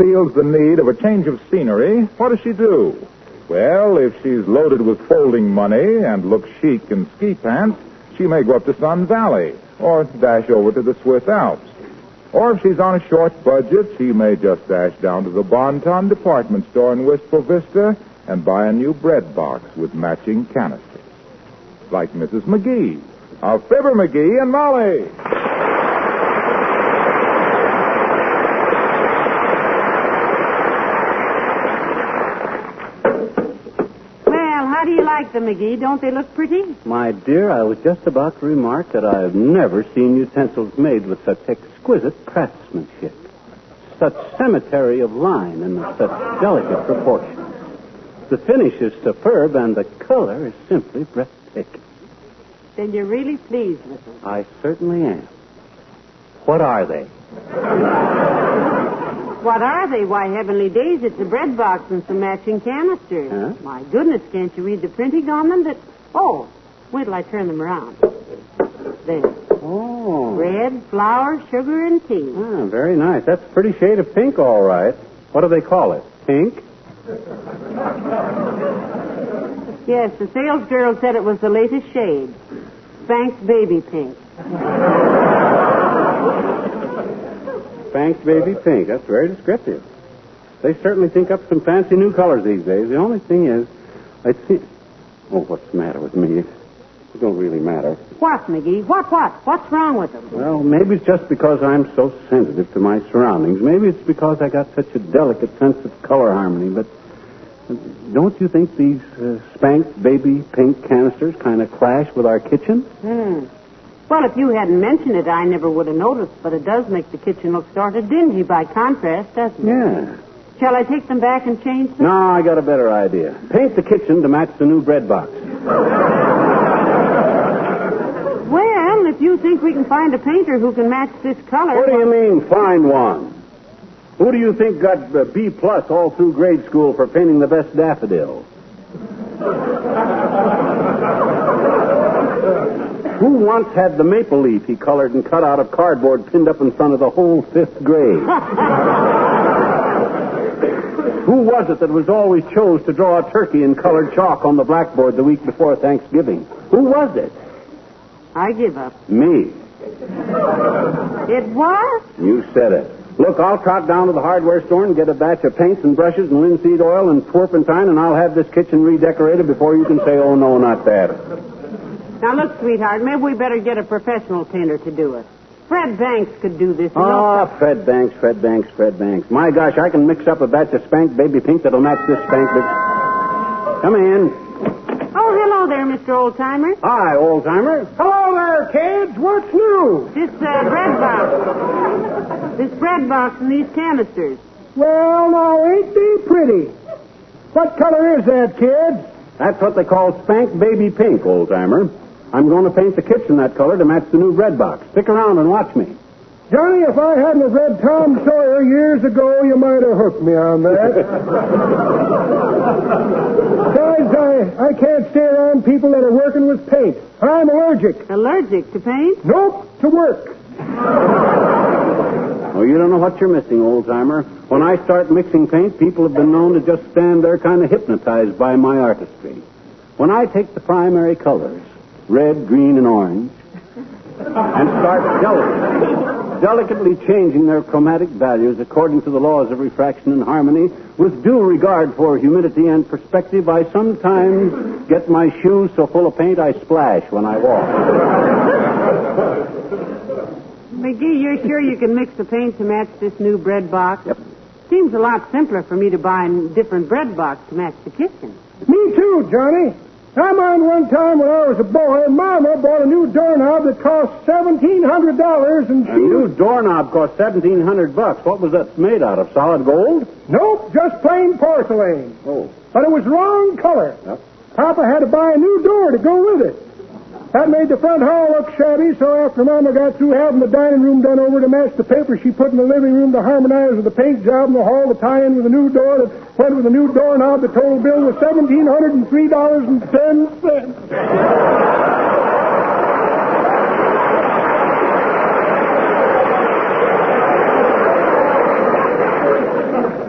feels the need of a change of scenery, what does she do? Well, if she's loaded with folding money and looks chic in ski pants, she may go up to Sun Valley or dash over to the Swiss Alps. Or if she's on a short budget, she may just dash down to the Bon-Ton department store in Wistful Vista and buy a new bread box with matching canisters. Like Mrs. McGee of Fibber McGee and Molly. How do you like them, McGee? Don't they look pretty? My dear, I was just about to remark that I have never seen utensils made with such exquisite craftsmanship, such symmetry of line, and such delicate proportions. The finish is superb, and the color is simply breathtaking. Then you're really pleased with them? I certainly am. What are they? What are they? Why, heavenly days, it's a bread box and some matching canisters. Huh? My goodness, can't you read the printing on them? Oh, wait till I turn them around. There. Oh. Bread, flour, sugar, and tea. Ah, very nice. That's a pretty shade of pink, all right. What do they call it? Pink? Yes, the sales girl said it was the latest shade. Spanx baby pink. Spanx baby pink. That's very descriptive. They certainly think up some fancy new colors these days. The only thing is, I think... Oh, what's the matter with me? It don't really matter. What, McGee? What? What's wrong with them? Well, maybe it's just because I'm so sensitive to my surroundings. Maybe it's because I got such a delicate sense of color harmony. But don't you think these Spanx baby pink canisters kind of clash with our kitchen? Well, if you hadn't mentioned it, I never would have noticed, but it does make the kitchen look sort of dingy by contrast, doesn't it? Yeah. Shall I take them back and change them? No, I got a better idea. Paint the kitchen to match the new bread box. Well, if you think we can find a painter who can match this color... What do you mean, find one? Who do you think got B+ all through grade school for painting the best daffodil? Who once had the maple leaf he colored and cut out of cardboard pinned up in front of the whole 5th grade? Who was it that was always chose to draw a turkey in colored chalk on the blackboard the week before Thanksgiving? Who was it? I give up. Me. It was? You said it. Look, I'll trot down to the hardware store and get a batch of paints and brushes and linseed oil and turpentine, and I'll have this kitchen redecorated before you can say, oh, no, not that. Now, look, sweetheart, maybe we better get a professional painter to do it. Fred Banks could do this. Fred Banks. My gosh, I can mix up a batch of Spank baby pink that'll match this Spank baby... Come in. Oh, hello there, Mr. Oldtimer. Hi, Oldtimer. Hello there, kids. What's new? This bread box. This bread box and these canisters. Well, now, ain't they pretty? What color is that, kids? That's what they call Spank baby pink, Oldtimer. I'm going to paint the kitchen that color to match the new bread box. Stick around and watch me. Johnny, if I hadn't have read Tom Sawyer years ago, you might have hooked me on that. Besides, I can't stay around people that are working with paint. I'm allergic. Allergic to paint? Nope, to work. Oh, you don't know what you're missing, Oldtimer. When I start mixing paint, people have been known to just stand there kind of hypnotized by my artistry. When I take the primary colors, red, green, and orange, and start delicately changing their chromatic values according to the laws of refraction and harmony, with due regard for humidity and perspective, I sometimes get my shoes so full of paint I splash when I walk. McGee, you're sure you can mix the paint to match this new bread box? Yep. Seems a lot simpler for me to buy a different bread box to match the kitchen. Me too, Johnny. I mind one time when I was a boy, Mama bought a new doorknob that cost $1,700, and A new doorknob cost $1,700. What was that made out of? Solid gold? Nope, just plain porcelain. Oh. But it was wrong color. Yep. Papa had to buy a new door to go with it. That made the front hall look shabby, so after Mama got through having the dining room done over to match the paper she put in the living room to harmonize with the paint job in the hall to tie in with a new door that went with a new doorknob, the total bill was $1,703.10.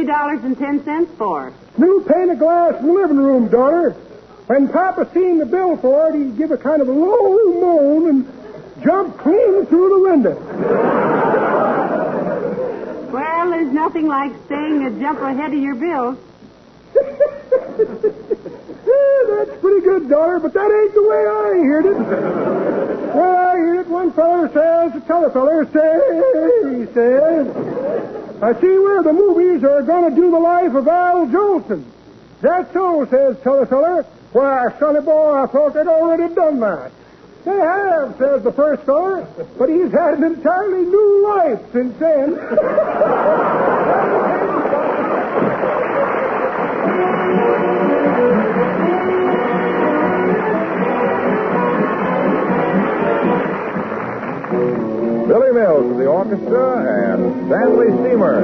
$3.10 for? New pane of glass in the living room, daughter. When Papa seen the bill for it, he give a kind of a low moan and jump clean through the window. Well, there's nothing like staying a jump ahead of your bills. That's pretty good, daughter, but that ain't the way I heard it. The way I heard it, one feller says to t'other feller, he says, I see where the movies are going to do the life of Al Jolson. That's so, says t'other feller. Why, sonny boy, I thought they'd already done that. They have, says the first feller, but he's had an entirely new life since then. Billy Mills to the orchestra and Stanley Steamer.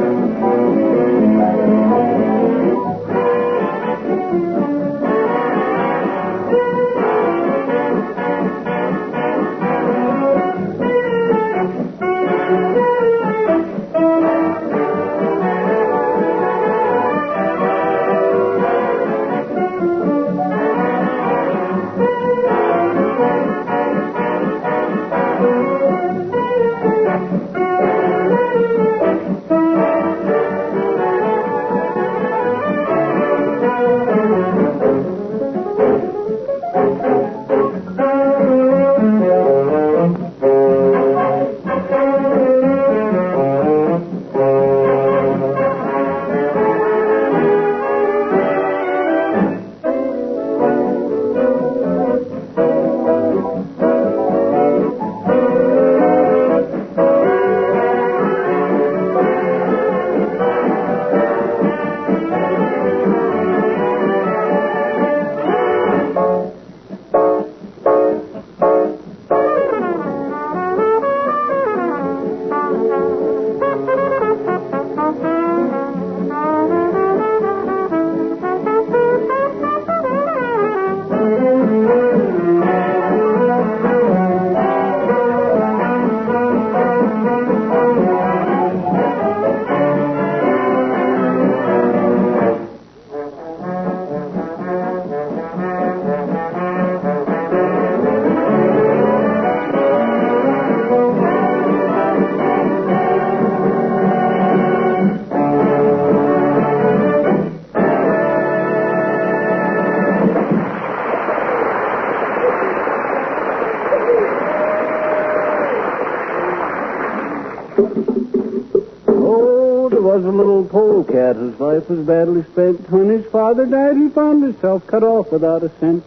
Oh, there was a little polecat whose life was badly spent. When his father died, he found himself cut off without a cent.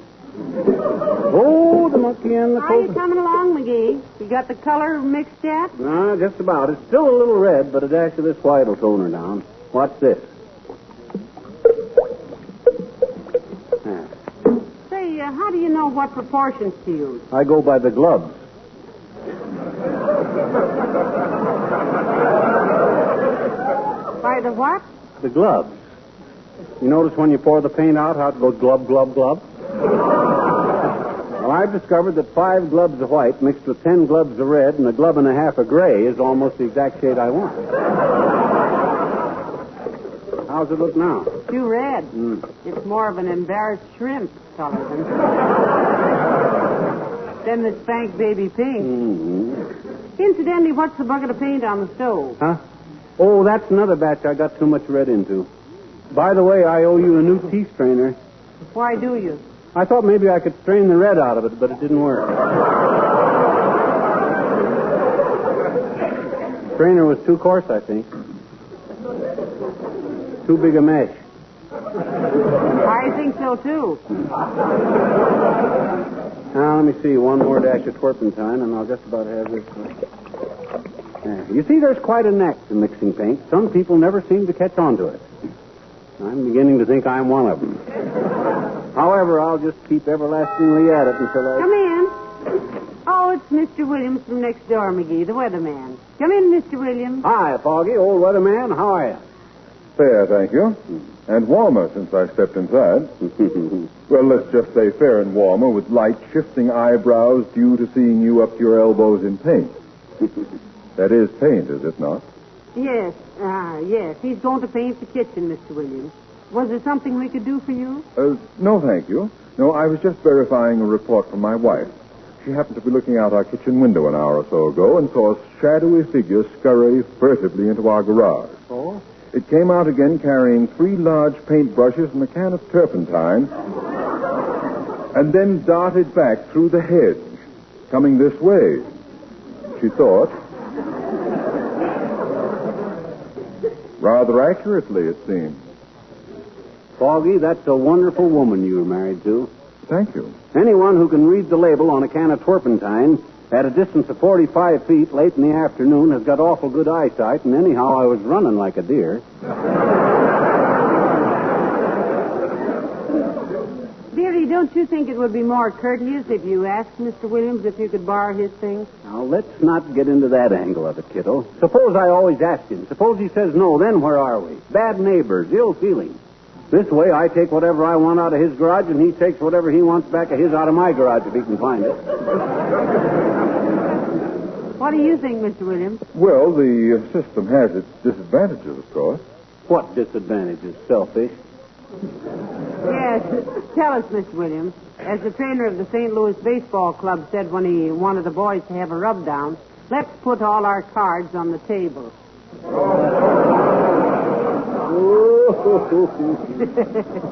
Oh, the monkey and the How you coat. coming along, McGee? You got the color mixed yet? No, just about. It's still a little red, but a dash of this white will tone her down. Watch this. Say, how do you know what proportions to use? I go by the gloves. By the what? The gloves. You notice when you pour the paint out how it goes glub, glub, glub? Well, I've discovered that 5 globs of white mixed with 10 globs of red and a glove and a half of gray is almost the exact shade I want. How's it look now? Too red. It's more of an embarrassed shrimp color than the spank baby pink. Mm-hmm. Incidentally, what's the bucket of paint on the stove? Huh? Oh, that's another batch I got too much red into. By the way, I owe you a new tea strainer. Why do you? I thought maybe I could strain the red out of it, but it didn't work. Strainer was too coarse, I think. Too big a mesh. I think so, too. Now, let me see. One more dash of turpentine, and I'll just about have this. There. You see, there's quite a knack to mixing paint. Some people never seem to catch on to it. I'm beginning to think I'm one of them. However, I'll just keep everlastingly at it until I... Come in. Oh, it's Mr. Williams from next door, McGee, the weatherman. Come in, Mr. Williams. Hi, Foggy, old weatherman. How are you? Fair, thank you. And warmer since I stepped inside. Well, let's just say fair and warmer with light shifting eyebrows due to seeing you up to your elbows in paint. That is paint, is it not? Yes, yes. He's going to paint the kitchen, Mr. Williams. Was there something we could do for you? No, thank you. No, I was just verifying a report from my wife. She happened to be looking out our kitchen window an hour or so ago and saw a shadowy figure scurry furtively into our garage. Oh? It came out again carrying 3 large paintbrushes and a can of turpentine, and then darted back through the hedge, coming this way, she thought. Rather accurately, it seemed. Foggy, that's a wonderful woman you were married to. Thank you. Anyone who can read the label on a can of turpentine at a distance of 45 feet late in the afternoon has got awful good eyesight, and anyhow, I was running like a deer. Dearie, don't you think it would be more courteous if you asked Mr. Williams if you could borrow his things? Now, let's not get into that angle of it, kiddo. Suppose I always ask him. Suppose he says no, then where are we? Bad neighbors, ill feeling. This way, I take whatever I want out of his garage, and he takes whatever he wants back of his out of my garage if he can find it. What do you think, Mr. Williams? Well, the system has its disadvantages, of course. What disadvantages, selfish? Yes, tell us, Mr. Williams. As the trainer of the St. Louis Baseball Club said when he wanted the boys to have a rub-down, let's put all our cards on the table.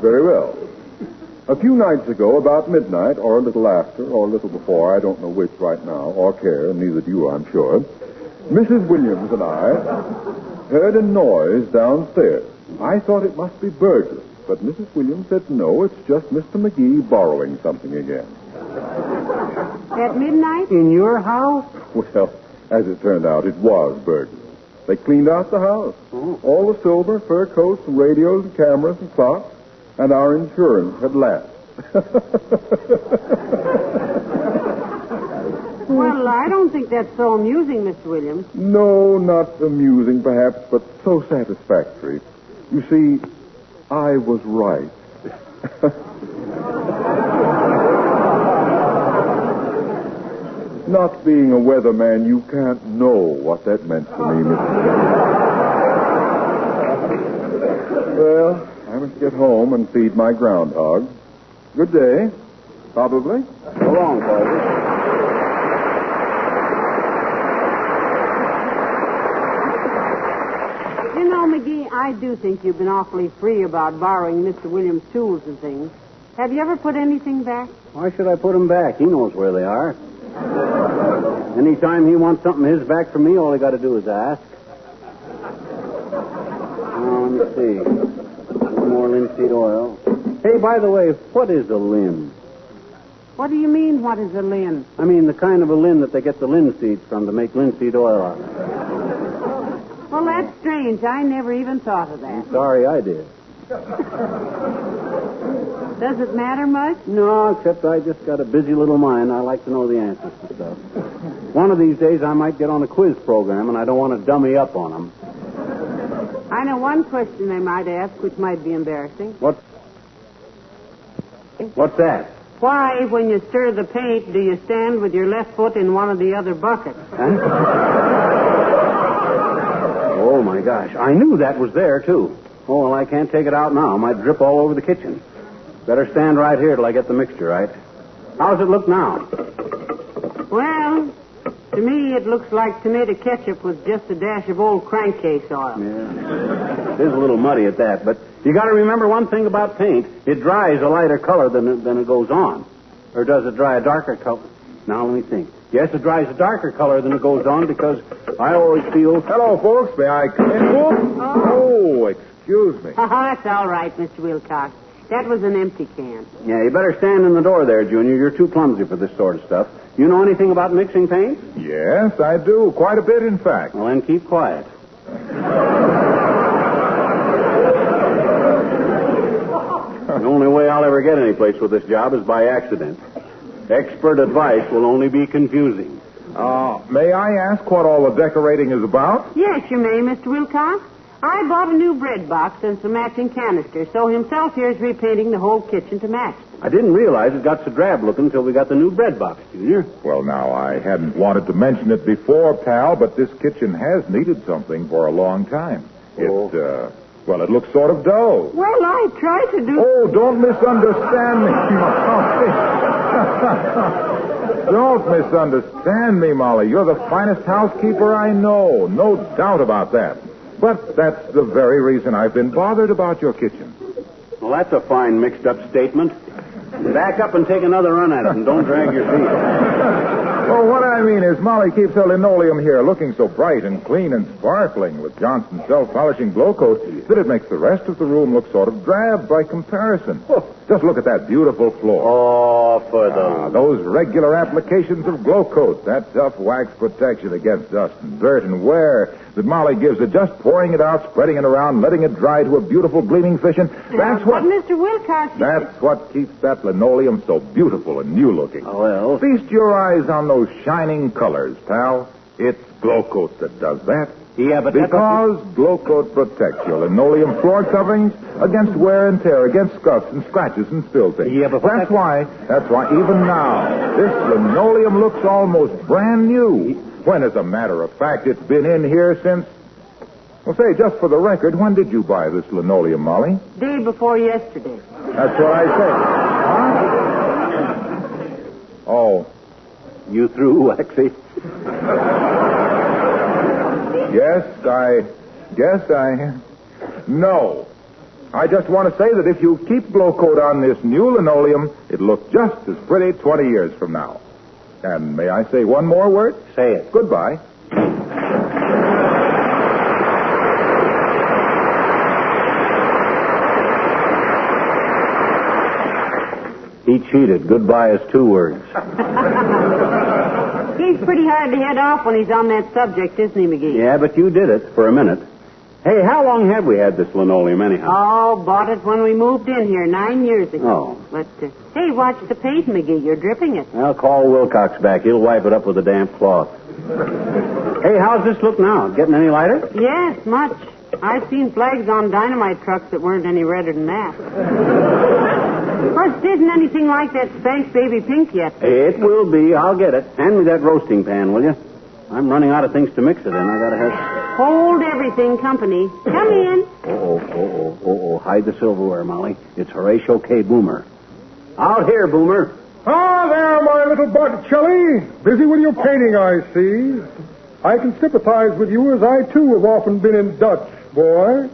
Very well. A few nights ago, about midnight, or a little after, or a little before, I don't know which right now, or care, and neither do you, I'm sure, Mrs. Williams and I heard a noise downstairs. I thought it must be burglars, but Mrs. Williams said no, it's just Mr. McGee borrowing something again. At midnight? In your house? Well, as it turned out, it was burglars. They cleaned out the house. Oh. All the silver, fur coats, and radios, and cameras, and clocks, and our insurance had lapsed. Well, I don't think that's so amusing, Mr. Williams. No, not amusing, perhaps, but so satisfactory. You see, I was right. Not being a weatherman, you can't know what that meant to me, Mr. Well, I must get home and feed my groundhog. Good day. Probably. So long, Foggy. You know, McGee, I do think you've been awfully free about borrowing Mr. Williams' tools and things. Have you ever put anything back? Why should I put them back? He knows where they are. Anytime he wants something his back from me, all he got to do is ask. Now, let me see. A little more linseed oil. Hey, by the way, what is a lin? What do you mean, what is a lin? I mean, the kind of a lin that they get the linseed from to make linseed oil out of. Well, that's strange. I never even thought of that. I'm sorry I did. Does it matter much? No, except I just got a busy little mind. I like to know the answers to stuff. One of these days I might get on a quiz program, and I don't want to dummy up on them. I know one question they might ask, which might be embarrassing. What's that? Why, when you stir the paint, do you stand with your left foot in one of the other buckets? Huh? Oh, my gosh. I knew that was there, too. Oh, well, I can't take it out now. It might drip all over the kitchen. Better stand right here till I get the mixture right. How's it look now? Well, to me, it looks like tomato ketchup with just a dash of old crankcase oil. Yeah. It is a little muddy at that, but you got to remember one thing about paint. It dries a lighter color than it goes on. Or does it dry a darker color? Now, let me think. Yes, it dries a darker color than it goes on because I always feel... Hello, folks. May I come in? Oh, excuse me. Oh, that's all right, Mr. Wilcox. That was an empty can. Yeah, you better stand in the door there, Junior. You're too clumsy for this sort of stuff. You know anything about mixing paints? Yes, I do. Quite a bit, in fact. Well, then keep quiet. The only way I'll ever get any place with this job is by accident. Expert advice will only be confusing. May I ask what all the decorating is about? Yes, you may, Mr. Wilcox. I bought a new bread box and some matching canisters, so himself here is repainting the whole kitchen to match I didn't realize it got so drab looking until we got the new bread box, Junior. Well, now, I hadn't wanted to mention it before, pal, but this kitchen has needed something for a long time. It looks sort of dull. Well, I tried to do... Oh, don't misunderstand me, Molly. Don't misunderstand me, Molly. You're the finest housekeeper I know. No doubt about that. But that's the very reason I've been bothered about your kitchen. Well, that's a fine mixed-up statement. Back up and take another run at it, and don't drag your feet. Well, what I mean is Molly keeps her linoleum here looking so bright and clean and sparkling with Johnson's self-polishing glow coat that it makes the rest of the room look sort of drab by comparison. Just look at that beautiful floor. Oh, for those regular applications of glow coat, that tough wax protection against dust and dirt and wear that Molly gives it, just pouring it out, spreading it around, letting it dry to a beautiful gleaming finish. That's what... But, Mr. Wilcox... That's what keeps that linoleum so beautiful and new-looking. Oh, well... Feast your eyes on those shining colors, pal. It's glow coat that does that. Yeah, but because glow coat protects your linoleum floor coverings against wear and tear, against scuffs and scratches and spill things. Yeah, but that's why even now this linoleum looks almost brand new. When, as a matter of fact, it's been in here since... Well, say, just for the record, when did you buy this linoleum, Molly? Day before yesterday. That's what I said. Huh? Oh. You through, Waxy? Yes, I... No. I just want to say that if you keep glow coat on this new linoleum, it'll look just as pretty 20 years from now. And may I say one more word? Say it. Goodbye. He cheated. Goodbye is 2 words. He's pretty hard to head off when he's on that subject, isn't he, McGee? Yeah, but you did it for a minute. Hey, how long have we had this linoleum anyhow? Oh, bought it when we moved in here 9 years ago. Oh. But, hey, watch the paint, McGee. You're dripping it. I'll call Wilcox back. He'll wipe it up with a damp cloth. Hey, how's this look now? Getting any lighter? Yes, much. I've seen flags on dynamite trucks that weren't any redder than that. First, isn't anything like that Spanx Baby Pink yet. It will be. I'll get it. Hand me that roasting pan, will you? I'm running out of things to mix it in. I gotta have... Hold everything company. Come in. Oh. Hide the silverware, Molly. It's Horatio K. Boomer. Out here, Boomer. Ah, there, my little Botticelli. Busy with your painting, I see. I can sympathize with you, as I, too, have often been in Dutch, boy.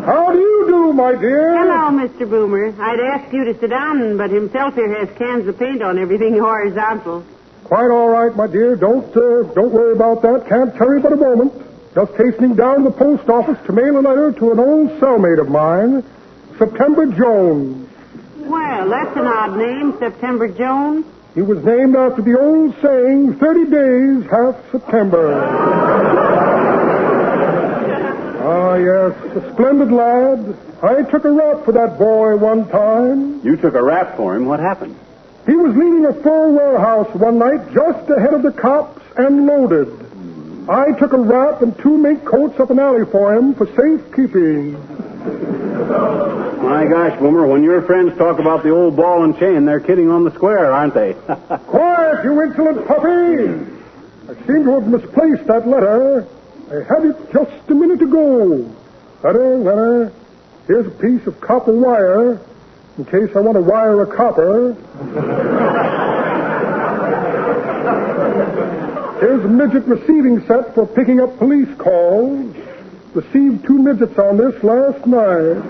How do you do, my dear? Hello, Mr. Boomer. I'd ask you to sit down, but himself here has cans of paint on everything horizontal. Quite all right, my dear. Don't worry about that. Can't tarry but a moment. Just hastening down to the post office to mail a letter to an old cellmate of mine, September Jones. Well, that's an odd name, September Jones. He was named after the old saying, 30 days, half September. Ah, yes, a splendid lad. I took a rap for that boy one time. You took a rap for him. What happened? He was leaving a fur warehouse one night just ahead of the cops and loaded. I took a rap and 2 mink coats up an alley for him for safekeeping. My gosh, Boomer, when your friends talk about the old ball and chain, they're kidding on the square, aren't they? Quiet, you insolent puppy! I seem to have misplaced that letter. I had it just a minute ago. Letter. Here's a piece of copper wire, in case I want to wire a copper. Here's a midget receiving set for picking up police calls. Received 2 midgets on this last night.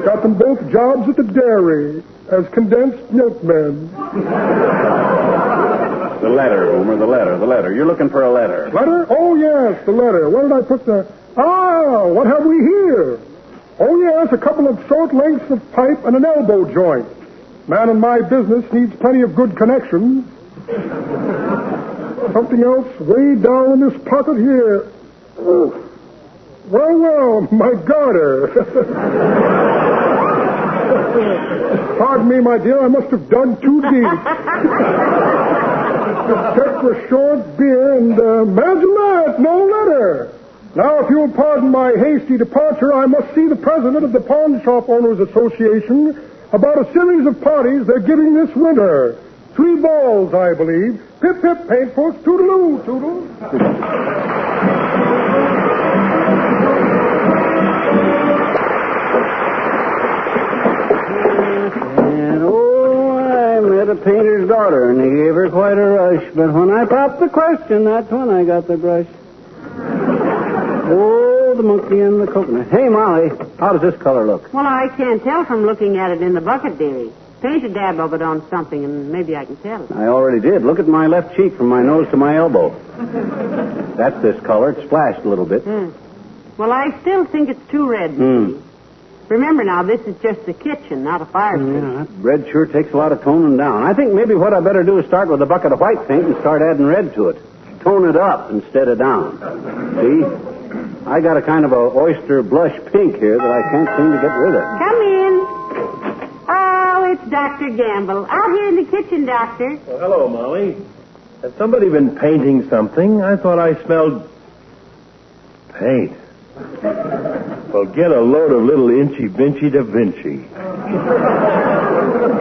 Got them both jobs at the dairy as condensed milkmen. The letter, Boomer, the letter. You're looking for a letter. Letter? Oh, yes, the letter. Where did I put the... Ah, what have we here? Oh, yes, a couple of short lengths of pipe and an elbow joint. Man in my business needs plenty of good connections. Something else way down in this pocket here. Oh. Well, my garter. Pardon me, my dear, I must have dug too deep. Check for short beer, and imagine that, no letter. Now, if you'll pardon my hasty departure, I must see the president of the Pawn Shop Owners Association about a series of parties they're giving this winter. 3 balls, I believe. Pip, pip, paint folks. Toodaloo, toodle. And, I met a painter's daughter, and they gave her quite a rush. But when I popped the question, that's when I got the brush. Oh, the monkey and the coconut. Hey, Molly, how does this color look? Well, I can't tell from looking at it in the bucket, dearie. Paint a dab of it on something, and maybe I can tell. I already did. Look at my left cheek from my nose to my elbow. That's this color. It's splashed a little bit. Well, I still think it's too red, dearie. Remember now, this is just the kitchen, not a fireplace. Yeah, that red sure takes a lot of toning down. I think maybe what I better do is start with a bucket of white paint and start adding red to it. Tone it up instead of down. See? I got a kind of a oyster blush pink here that I can't seem to get rid of. Come in. Oh, it's Dr. Gamble. Out here in the kitchen, Doctor. Well, hello, Molly. Has somebody been painting something? I thought I smelled paint. Well, get a load of little Inchy Vinchy Da Vinci.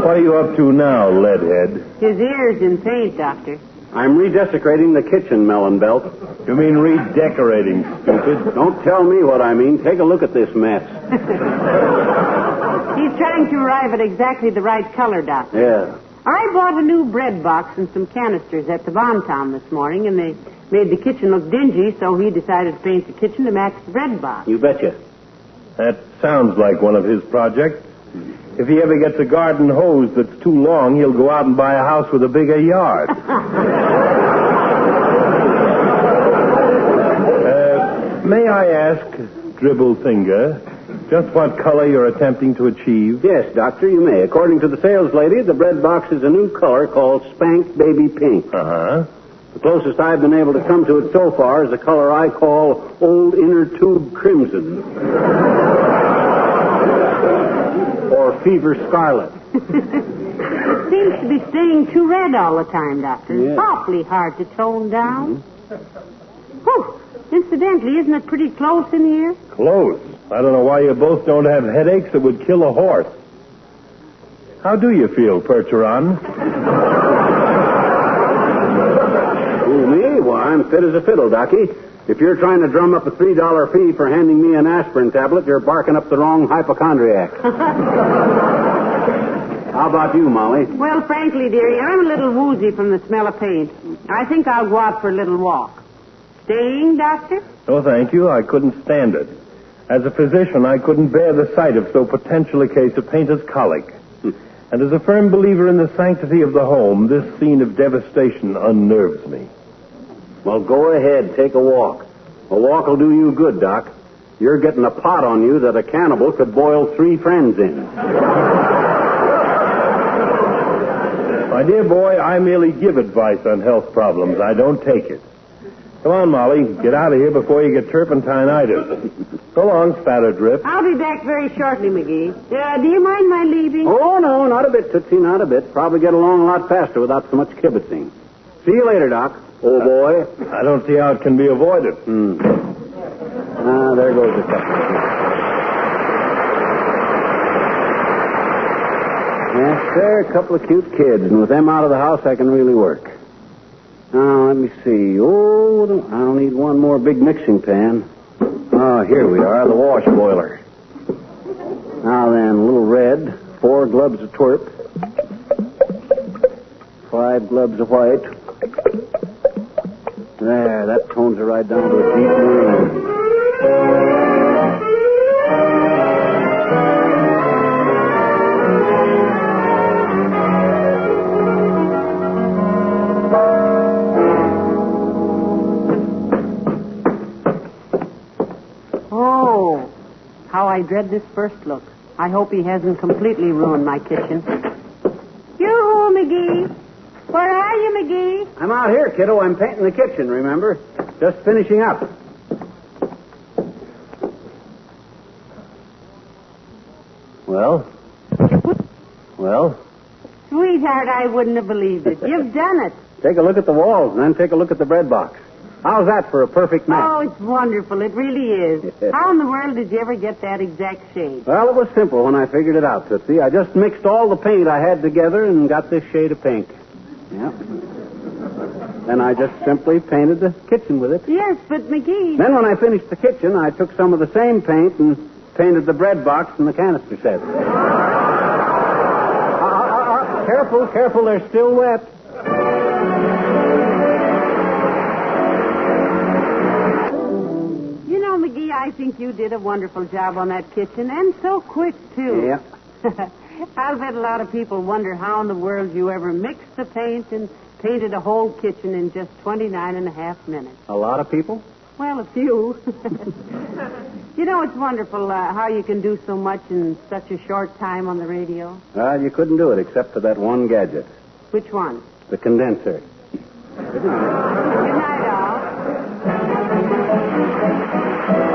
What are you up to now, leadhead? His ear's in paint, Doctor. I'm redesecrating the kitchen, Melon Belt. You mean redecorating, stupid? Don't tell me what I mean. Take a look at this mess. He's trying to arrive at exactly the right color, Doctor. Yeah. I bought a new bread box and some canisters at the Bontown this morning, and they made the kitchen look dingy, so he decided to paint the kitchen to match the bread box. You betcha. That sounds like one of his projects. If he ever gets a garden hose that's too long, he'll go out and buy a house with a bigger yard. May I ask, Dribble Finger, just what color you're attempting to achieve? Yes, Doctor, you may. According to the sales lady, the bread box is a new color called Spank Baby Pink. Uh-huh. The closest I've been able to come to it so far is a color I call Old Inner Tube Crimson. Or Fever Scarlet. It seems to be staying too red all the time, Doctor. Yeah. It's awfully hard to tone down. Whew. Incidentally, isn't it pretty close in here? Close. I don't know why you both don't have headaches that would kill a horse. How do you feel, Percheron? Who, me? Well, I'm fit as a fiddle, Docky. If you're trying to drum up a $3 fee for handing me an aspirin tablet, you're barking up the wrong hypochondriac. How about you, Molly? Well, frankly, dearie, I'm a little woozy from the smell of paint. I think I'll go out for a little walk. Staying, Doctor? No, thank you. I couldn't stand it. As a physician, I couldn't bear the sight of so potential a case of painter's colic. And as a firm believer in the sanctity of the home, this scene of devastation unnerves me. Well, go ahead. Take a walk. A walk will do you good, Doc. You're getting a pot on you that a cannibal could boil 3 friends in. My dear boy, I merely give advice on health problems. I don't take it. Come on, Molly. Get out of here before you get turpentine-itis. So long, spatter drip. I'll be back very shortly, McGee. Do you mind my leaving? Oh, no, not a bit, Tootsie, not a bit. Probably get along a lot faster without so much kibitzing. See you later, Doc. Oh, boy. I don't see how it can be avoided. There goes the couple. Yes, sir, a couple of cute kids, and with them out of the house, I can really work. Now, let me see. Oh, I'll need one more big mixing pan. Oh, here we are, the wash boiler. Now then, a little red, 4 globs of twerp, 5 globs of white. There, that tones it right down to a deep maroon. Oh, how I dread this first look. I hope he hasn't completely ruined my kitchen. Yoo-hoo, McGee. Where are you, McGee? I'm out here, kiddo. I'm painting the kitchen, remember? Just finishing up. Well? Sweetheart, I wouldn't have believed it. You've done it. Take a look at the walls, and then take a look at the bread box. How's that for a perfect match? Oh, it's wonderful. It really is. How in the world did you ever get that exact shade? Well, it was simple when I figured it out, Tootsie. I just mixed all the paint I had together and got this shade of pink. Yep. Then I just simply painted the kitchen with it. Yes, but McGee... Then when I finished the kitchen, I took some of the same paint and painted the bread box and the canister set. Careful, they're still wet. You know, McGee, I think you did a wonderful job on that kitchen, and so quick, too. Yeah. I'll bet a lot of people wonder how in the world you ever mixed the paint and painted a whole kitchen in just 29 and a half minutes. A lot of people? Well, a few. You know, it's wonderful how you can do so much in such a short time on the radio. Well, you couldn't do it except for that one gadget. Which one? The condenser. Good night.